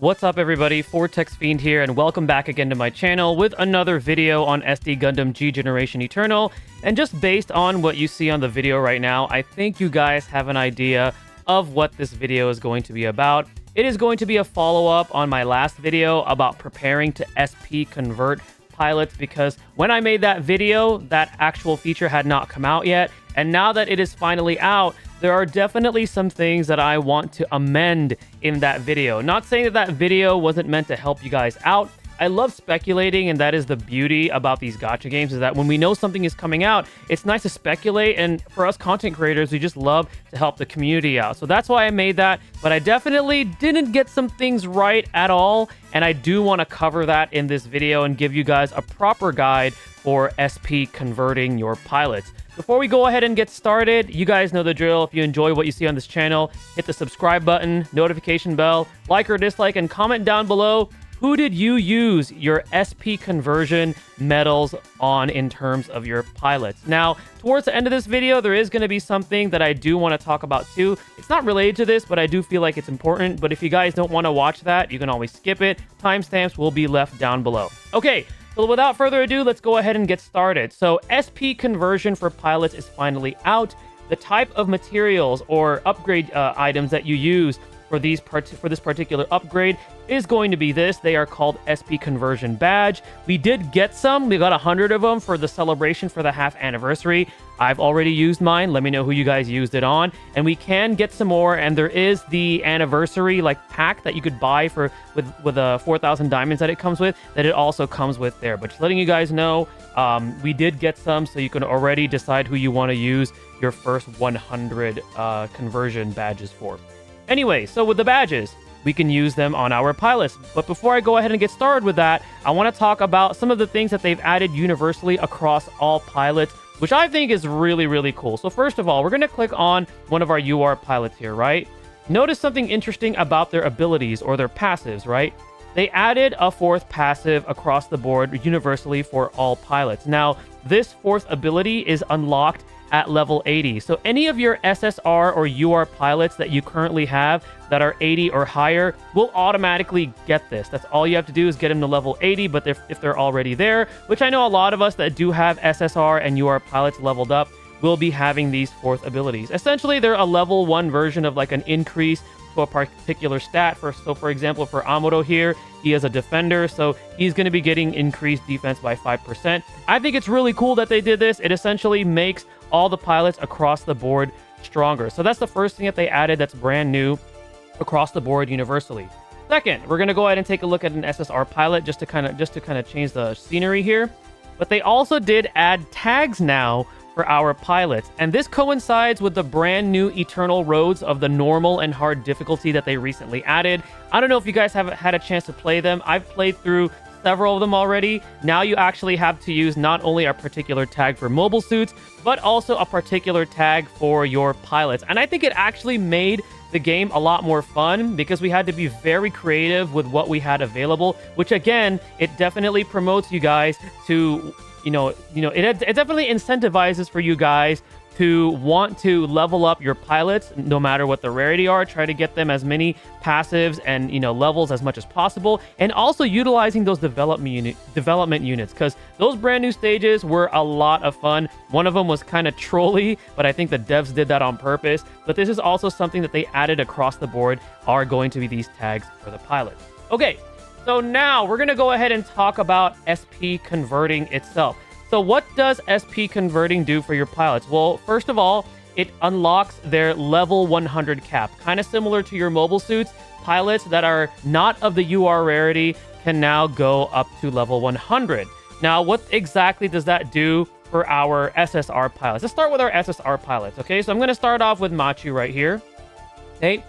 What's up everybody, Fortexfiend here, and welcome back again to my channel with another video on SD Gundam G Generation Eternal. And just based on what you see on the video right now, I think you guys have an idea of what this video is going to be about. It is going to be a follow-up on my last video about preparing to SP convert pilots, because when I made that video, that actual feature had not come out yet. And now that it is finally out, there are definitely some things that I want to amend in that video. Not saying that that video wasn't meant to help you guys out. I love speculating, and that is the beauty about these gacha games, is that when we know something is coming out, it's nice to speculate, and for us content creators, we just love to help the community out. So that's why I made that, but I definitely didn't get some things right at all, and I do want to cover that in this video and give you guys a proper guide for SP converting your pilots. Before we go ahead and get started, you guys know the drill. If you enjoy what you see on this channel, hit the subscribe button, notification bell, like or dislike, and comment down below. Who did you use your SP conversion medals on in terms of your pilots? Now, towards the end of this video, there is going to be something that I do want to talk about too. It's not related to this, but I do feel like it's important. But if you guys don't want to watch that, you can always skip it. Timestamps will be left down below. Okay, so without further ado, let's go ahead and get started. So SP conversion for pilots is finally out. The type of materials or upgrade items that you use for this particular upgrade is going to be this. They are called SP conversion badge. We did get some. We got 100 of them for the celebration for the half anniversary. I've already used mine. Let me know who you guys used it on. And we can get some more. And there is the anniversary pack that you could buy with 4,000 diamonds that it comes with, that it also comes with there. But just letting you guys know, we did get some, so you can already decide who you want to use your first 100 conversion badges for. Anyway, so with the badges, we can use them on our pilots. But before I go ahead and get started with that, I want to talk about some of the things that they've added universally across all pilots, which I think is really, really cool. So first of all, we're going to click on one of our UR pilots here, right? Notice something interesting about their abilities or their passives, right? They added a fourth passive across the board universally for all pilots. Now, this fourth ability is unlocked at level 80. So any of your SSR or UR pilots that you currently have that are 80 or higher will automatically get this. That's all you have to do, is get them to level 80, but if they're already there, which I know a lot of us that do have SSR and UR pilots leveled up will be having these fourth abilities. Essentially, they're a level 1 version of an increase to a particular stat. So for example, for Amuro here, he is a defender, so he's going to be getting increased defense by 5%. I think it's really cool that they did this. It essentially makes all the pilots across the board stronger. So that's the first thing that they added that's brand new across the board universally. Second, we're going to go ahead and take a look at an SSR pilot just to kind of change the scenery here. But they also did add tags now for our pilots, and this coincides with the brand new eternal roads of the normal and hard difficulty that they recently added. I don't know if you guys have had a chance to play them. I've played through several of them already. Now you actually have to use not only a particular tag for mobile suits, but also a particular tag for your pilots. And I think it actually made the game a lot more fun, because we had to be very creative with what we had available, which again, it definitely promotes you guys to, it definitely incentivizes for you guys to want to level up your pilots no matter what the rarity are. Try to get them as many passives and levels as much as possible, and also utilizing those development units, because those brand new stages were a lot of fun. One of them was kind of trolly, but I think the devs did that on purpose. But this is also something that they added across the board, are going to be these tags for the pilots. Okay, so now we're going to go ahead and talk about SP converting itself. So what does SP converting do for your pilots? Well, first of all, it unlocks their level 100 cap. Kind of similar to your mobile suits, pilots that are not of the UR rarity can now go up to level 100. Now, what exactly does that do for our SSR pilots? Let's start with our SSR pilots, okay? So I'm going to start off with Machu right here. Okay.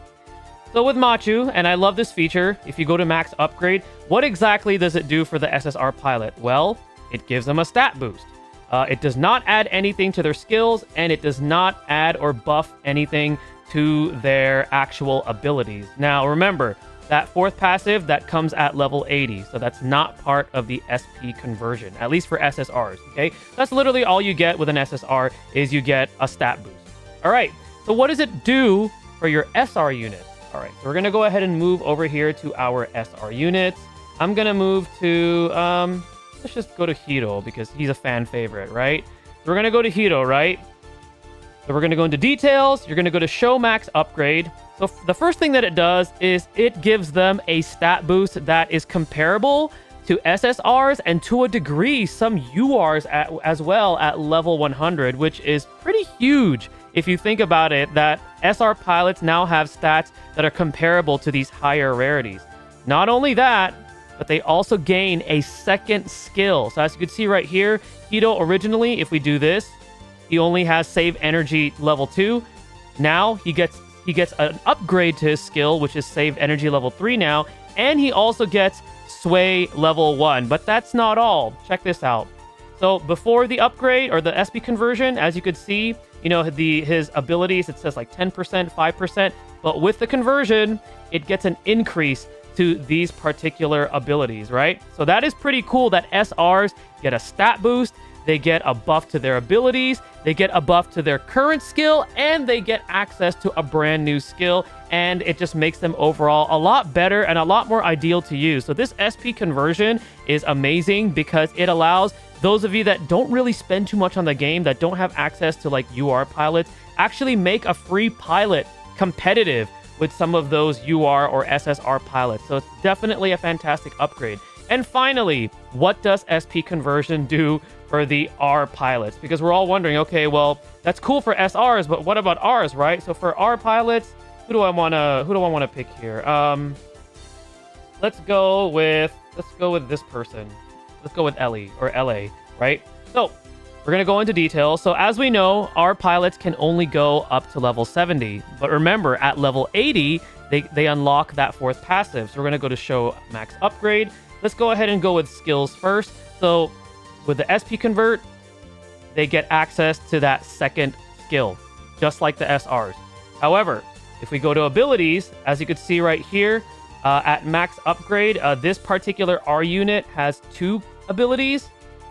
So with Machu, and I love this feature, if you go to max upgrade, what exactly does it do for the SSR pilot? Well, it gives them a stat boost. It does not add anything to their skills, and it does not add or buff anything to their actual abilities. Now, remember, that fourth passive, that comes at level 80, so that's not part of the SP conversion, at least for SSRs, okay? That's literally all you get with an SSR, is you get a stat boost. All right, so what does it do for your SR units? All right, so we're going to go ahead and move over here to our SR units. I'm going to move to, let's just go to Hiro because he's a fan favorite, right? So we're going to go to Hiro, right? So we're going to go into details. You're going to go to show max upgrade. So the first thing that it does is it gives them a stat boost that is comparable to SSRs and to a degree some URs as well at level 100, which is pretty huge if you think about it, that SR pilots now have stats that are comparable to these higher rarities. Not only that, but they also gain a second skill. So as you can see right here, Hito originally, if we do this, he only has save energy level 2. Now he gets an upgrade to his skill, which is save energy level 3 now, and he also gets sway level 1. But that's not all. Check this out. So before the upgrade or the SP conversion, as you could see, you know, his abilities, it says like 10%, 5%, but with the conversion, it gets an increase to these particular abilities, right? So that is pretty cool that SRs get a stat boost, they get a buff to their abilities, they get a buff to their current skill, and they get access to a brand new skill, and it just makes them overall a lot better and a lot more ideal to use. So this SP conversion is amazing because it allows those of you that don't really spend too much on the game, that don't have access to like UR pilots, actually make a free pilot competitive with some of those UR or SSR pilots. So it's definitely a fantastic upgrade. And finally, what does SP conversion do for the R pilots? Because we're all wondering, okay, well, that's cool for SRs, but what about Rs, right? So for R pilots, who do I want to pick here? Let's go with this person. Let's go with Ellie or LA, right? So we're going to go into detail. So as we know, our pilots can only go up to level 70. But remember, at level 80, they unlock that fourth passive. So we're going to go to show max upgrade. Let's go ahead and go with skills first. So with the SP convert, they get access to that second skill, just like the SRs. However, if we go to abilities, as you can see right here, at max upgrade, this particular R unit has 2 abilities.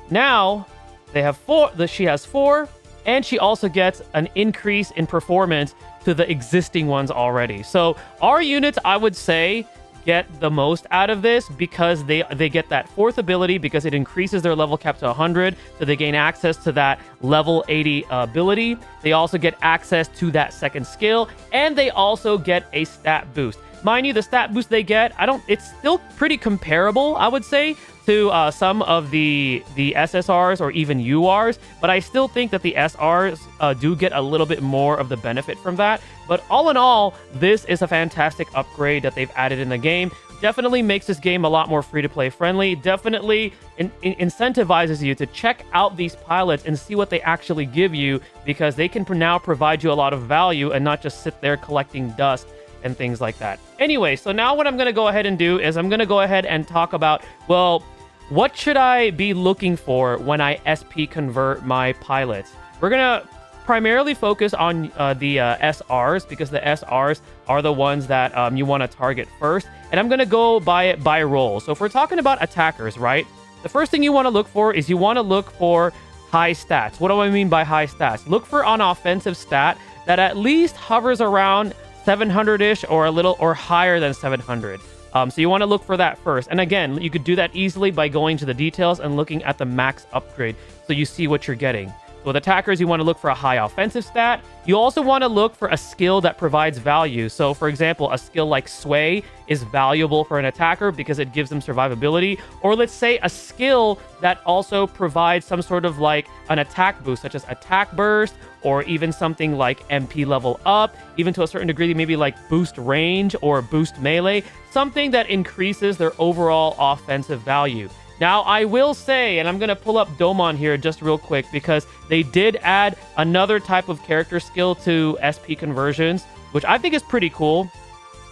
Now they have 4. She has 4, and she also gets an increase in performance to the existing ones already. So R units, I would say, get the most out of this because they get that 4th ability because it increases their level cap to 100, so they gain access to that level 80 ability. They also get access to that second skill, and they also get a stat boost. Mind you, the stat boost they get, it's still pretty comparable, I would say, to some of the SSRs or even URs, but I still think that the SRs do get a little bit more of the benefit from that. But all in all, this is a fantastic upgrade that they've added in the game. Definitely makes this game a lot more free-to-play friendly. Definitely incentivizes you to check out these pilots and see what they actually give you, because they can now provide you a lot of value and not just sit there collecting dust and things like that. Anyway, so now what I'm going to go ahead and do is I'm going to go ahead and talk about, well, what should I be looking for when I SP convert my pilots? We're going to primarily focus on the SRs, because the SRs are the ones that you want to target first. And I'm going to go by it by role. So if we're talking about attackers, right? The first thing you want to look for is you want to look for high stats. What do I mean by high stats? Look for an offensive stat that at least hovers around 700-ish or a little or higher than 700. So you want to look for that first. And again, you could do that easily by going to the details and looking at the max upgrade, so you see what you're getting. So with attackers, you want to look for a high offensive stat. You also want to look for a skill that provides value. So for example, a skill like Sway is valuable for an attacker because it gives them survivability. Or let's say a skill that also provides some sort of like an attack boost, such as attack burst, or even something like MP level up, even to a certain degree, maybe like boost range or boost melee, something that increases their overall offensive value. Now, I will say, and I'm going to pull up Domon here just real quick, because they did add another type of character skill to SP conversions, which I think is pretty cool.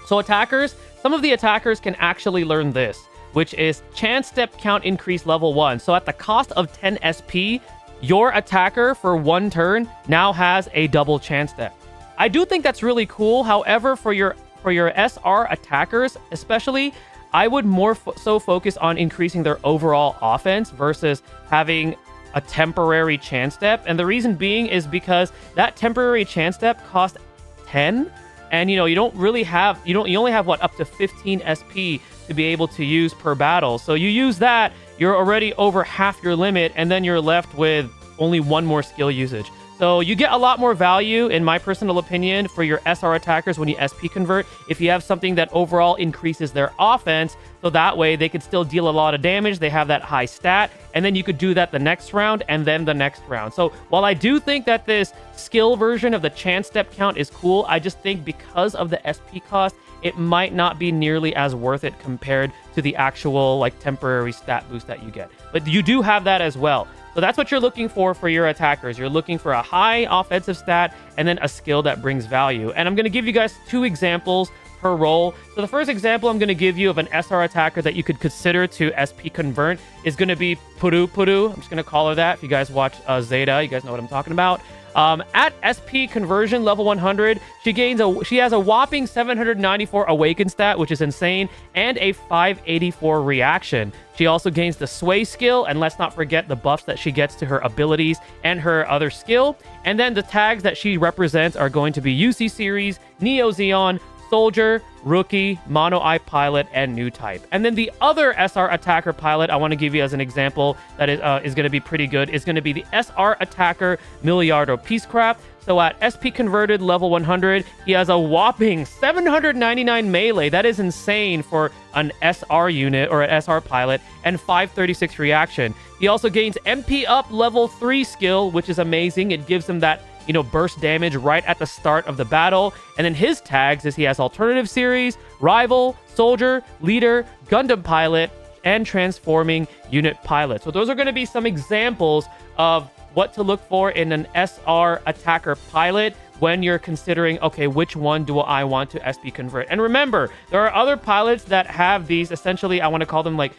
So attackers, some of the attackers can actually learn this, which is chance step count increase level 1. So at the cost of 10 SP, your attacker for 1 turn now has a double chance step. I do think that's really cool. However, for your SR attackers, especially, I would more so focus on increasing their overall offense versus having a temporary chance step. And the reason being is because that temporary chance step costs 10. And you don't really have, you only have what, up to 15 SP to be able to use per battle. So you use that, you're already over half your limit, and then you're left with only one more skill usage. So you get a lot more value, in my personal opinion, for your SR attackers when you SP convert if you have something that overall increases their offense. So that way they could still deal a lot of damage. They have that high stat, and then you could do that the next round and then the next round. So while I do think that this skill version of the chance step count is cool, I just think because of the SP cost, it might not be nearly as worth it compared to the actual like temporary stat boost that you get. But you do have that as well. So that's what you're looking for your attackers. You're looking for a high offensive stat and then a skill that brings value. And I'm going to give you guys 2 examples per role. So the first example I'm going to give you of an SR attacker that you could consider to SP convert is going to be Puru. I'm just going to call her that. If you guys watch Zeta, you guys know what I'm talking about. At SP conversion level 100, she has a whopping 794 awaken stat, which is insane, and a 584 reaction. She also gains the sway skill, and let's not forget the buffs that she gets to her abilities and her other skill. And then the tags that she represents are going to be UC series, Neo Zeon, Soldier, Rookie, Mono Eye Pilot, and New Type. And then the other SR Attacker Pilot I want to give you as an example that is going to be pretty good is going to be the SR Attacker Miliardo Peacecraft. So at SP converted level 100, he has a whopping 799 melee. That is insane for an SR unit or an SR pilot, and 536 reaction. He also gains MP up level 3 skill, which is amazing. It gives him that burst damage right at the start of the battle. And then his tags is he has Alternative Series, Rival, Soldier, Leader, Gundam Pilot, and Transforming Unit Pilot. So those are going to be some examples of what to look for in an SR Attacker Pilot when you're considering, okay, which one do I want to SP convert? And remember, there are other pilots that have these, essentially, I want to call them like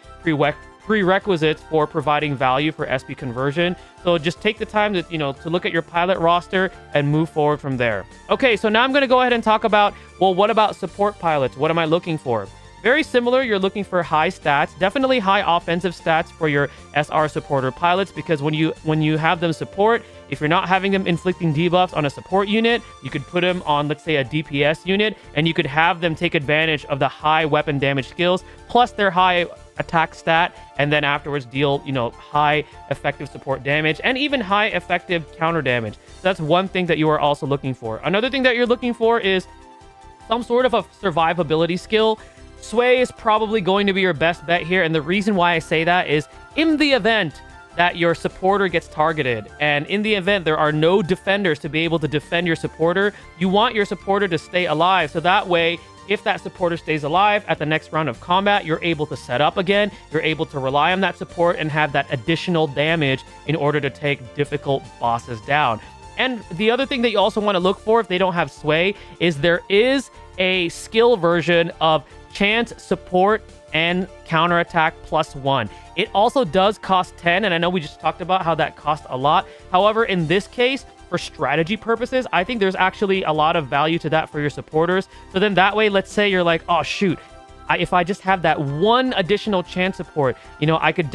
prerequisites for providing value for SP conversion. So just take the time to, to look at your pilot roster and move forward from there. Okay, so now I'm going to go ahead and talk about, well, what about support pilots? What am I looking for? Very similar, you're looking for high stats, definitely high offensive stats for your SR supporter pilots, because when you have them support, if you're not having them inflicting debuffs on a support unit, you could put them on, let's say, a DPS unit, and you could have them take advantage of the high weapon damage skills, plus their high attack stat, and then afterwards deal, high effective support damage, and even high effective counter damage. So that's one thing that you are also looking for. Another thing that you're looking for is some sort of a survivability skill. Sway is probably going to be your best bet here, and the reason why I say that is in the event that your supporter gets targeted, and in the event there are no defenders to be able to defend your supporter, you want your supporter to stay alive, so that way, if that supporter stays alive at the next round of combat, you're able to set up again, you're able to rely on that support and have that additional damage in order to take difficult bosses down. And the other thing that you also want to look for if they don't have sway is there is a skill version of chance, support, and counterattack +1. It also does cost 10, and I know we just talked about how that costs a lot. However, in this case, for strategy purposes, I think there's actually a lot of value to that for your supporters. So then that way, let's say you're like, oh shoot, if I just have that one additional chance support, I could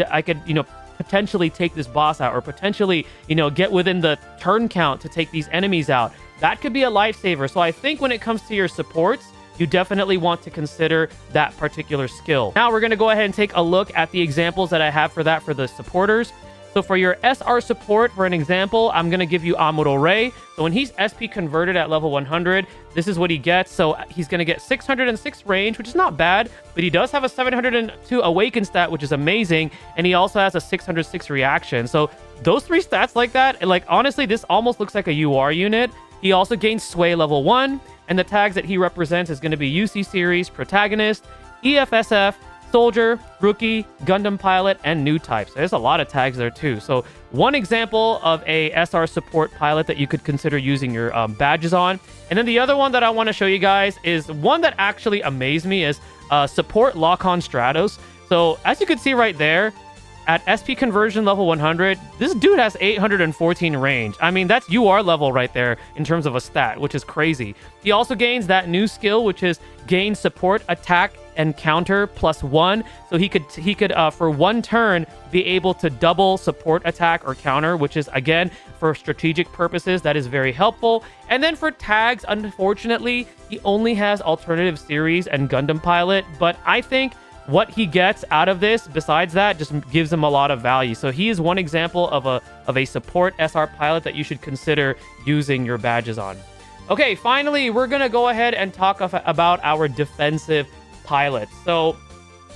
potentially take this boss out, or potentially, get within the turn count to take these enemies out. That could be a lifesaver. So I think when it comes to your supports, you definitely want to consider that particular skill. Now we're going to go ahead and take a look at the examples that I have for that for the supporters. So for your SR support, for an example, I'm going to give you Amuro Ray. So when he's SP converted at level 100, this is what he gets. So he's going to get 606 range, which is not bad, but he does have a 702 awaken stat, which is amazing. And he also has a 606 reaction. So those 3 stats like that, honestly, this almost looks like a UR unit. He also gains sway level 1. And the tags that he represents is going to be UC Series, Protagonist, EFSF, Soldier, Rookie, Gundam Pilot, and New Type. So there's a lot of tags there too. So one example of a SR support pilot that you could consider using your badges on. And then the other one that I want to show you guys is one that actually amazed me is support Lock-On Stratos. So as you can see right there, at SP conversion level 100, this dude has 814 range. I mean, that's UR level right there in terms of a stat, which is crazy. He also gains that new skill, which is gain support, attack, and counter +1. So he could for one turn be able to double support attack or counter, which is again for strategic purposes that is very helpful. And then for tags, unfortunately, he only has alternative series and Gundam pilot, but I think what he gets out of this, besides that, just gives him a lot of value. So he is one example of a support SR pilot that you should consider using your badges on. Okay, finally, we're going to go ahead and talk about our defensive pilots. So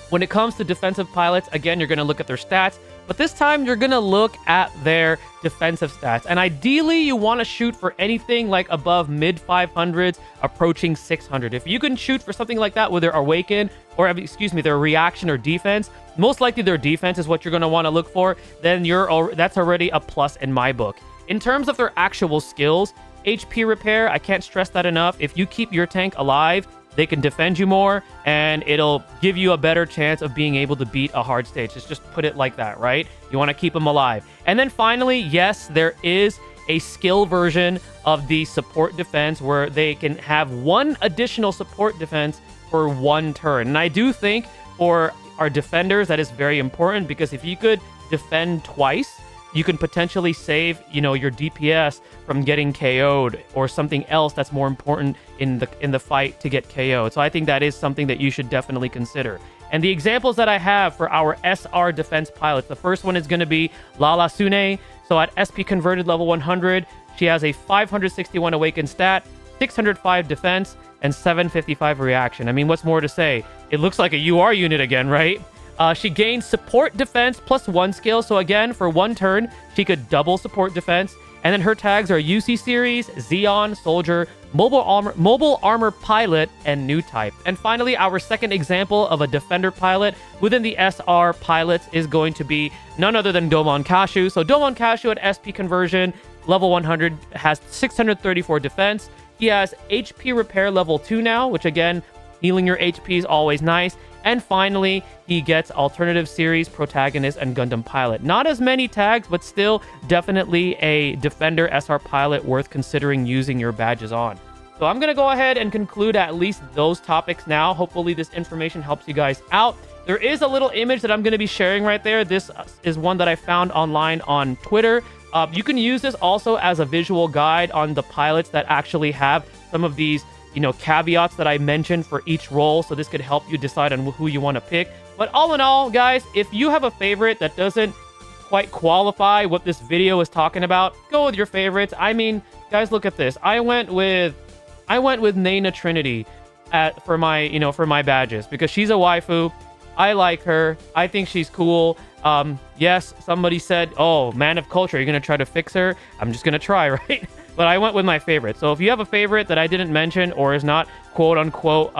when it comes to defensive pilots, again, you're going to look at their stats, but this time you're going to look at their defensive stats. And ideally, you want to shoot for anything like above mid 500s, approaching 600. If you can shoot for something like that with their awaken, or excuse me, their reaction or defense, most likely their defense is what you're going to want to look for, then that's already a plus in my book. In terms of their actual skills, HP repair, I can't stress that enough. If you keep your tank alive, they can defend you more, and it'll give you a better chance of being able to beat a hard stage. Just put it like that, right? You want to keep them alive. And then finally, yes, there is a skill version of the support defense where they can have one additional support defense for one turn. And I do think for our defenders, that is very important, because if you could defend twice, you can potentially save, your DPS from getting KO'd or something else that's more important in the fight to get KO'd. So I think that is something that you should definitely consider. And the examples that I have for our SR defense pilots, the first one is going to be Lala Sune. So at SP converted level 100, she has a 561 awakened stat, 605 defense, and 755 reaction. I mean, what's more to say? It looks like a UR unit again, right? She gains support defense +1 skill. So again, for one turn, she could double support defense. And then her tags are UC series, Xeon, Soldier, mobile armor pilot, and new type. And finally, our second example of a defender pilot within the SR pilots is going to be none other than Domon Kashu. So Domon Kashu at SP conversion, level 100, has 634 defense. He has HP repair level 2 now, which again, healing your HP is always nice. And finally, he gets alternative series, protagonist, and Gundam pilot. Not as many tags, but still definitely a defender SR pilot worth considering using your badges on. So I'm going to go ahead and conclude at least those topics now. Hopefully this information helps you guys out. There is a little image that I'm going to be sharing right there. This is one that I found online on Twitter. You can use this also as a visual guide on the pilots that actually have some of these caveats that I mentioned for each role. So this could help you decide on who you want to pick. But all in all, guys, if you have a favorite that doesn't quite qualify what this video is talking about, go with your favorites. I mean, guys, look at this. I went with Nana Trinity for my badges because she's a waifu. I like her. I think she's cool. Yes, somebody said, oh, man of culture, you're going to try to fix her? I'm just going to try, right? But I went with my favorite. So if you have a favorite that I didn't mention or is not quote unquote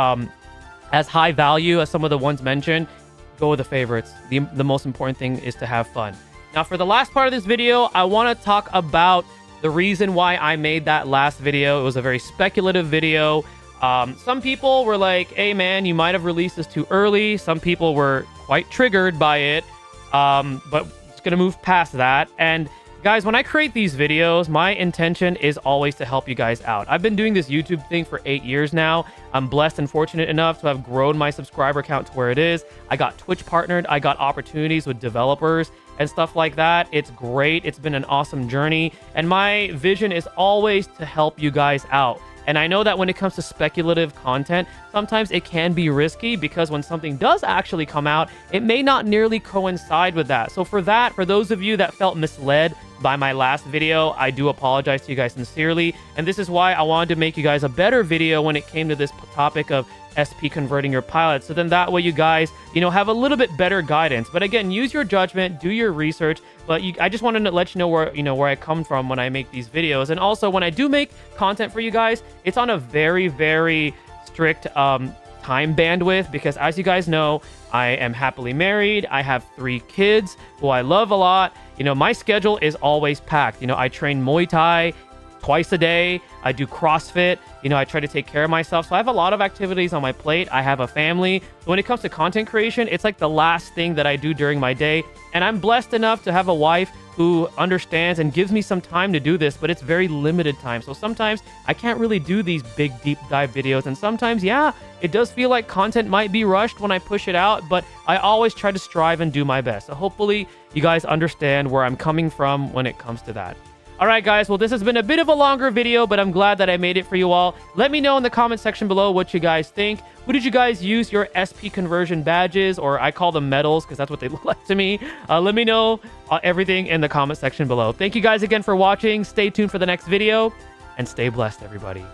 as high value as some of the ones mentioned, go with the favorites. The most important thing is to have fun. Now for the last part of this video, I want to talk about the reason why I made that last video. It was a very speculative video. Some people were like, hey man, you might have released this too early. Some people were quite triggered by it. But just gonna move past that. And guys, when I create these videos, my intention is always to help you guys out. I've been doing this YouTube thing for 8 years now. I'm blessed and fortunate enough to have grown my subscriber count to where it is. I got Twitch partnered. I got opportunities with developers and stuff like that. It's great. It's been an awesome journey. And my vision is always to help you guys out. And I know that when it comes to speculative content, sometimes it can be risky because when something does actually come out, it may not nearly coincide with that. So for those of you that felt misled by my last video, I do apologize to you guys sincerely. And this is why I wanted to make you guys a better video when it came to this topic of SP converting your pilots. So then that way you guys, have a little bit better guidance. But again, use your judgment, do your research. But I just wanted to let you know where I come from when I make these videos. And also when I do make content for you guys, it's on a very, very strict time bandwidth because as you guys know, I am happily married. I have 3 kids who I love a lot. My schedule is always packed. I train Muay Thai twice a day. I do CrossFit. You know, I try to take care of myself. So I have a lot of activities on my plate. I have a family. So when it comes to content creation, it's like the last thing that I do during my day. And I'm blessed enough to have a wife who understands and gives me some time to do this, but it's very limited time. So sometimes I can't really do these big deep dive videos. And sometimes, yeah, it does feel like content might be rushed when I push it out, but I always try to strive and do my best. So hopefully you guys understand where I'm coming from when it comes to that. All right, guys. Well, this has been a bit of a longer video, but I'm glad that I made it for you all. Let me know in the comment section below what you guys think. Who did you guys use your SP conversion badges, or I call them medals because that's what they look like to me. Let me know everything in the comment section below. Thank you guys again for watching. Stay tuned for the next video, and stay blessed, everybody.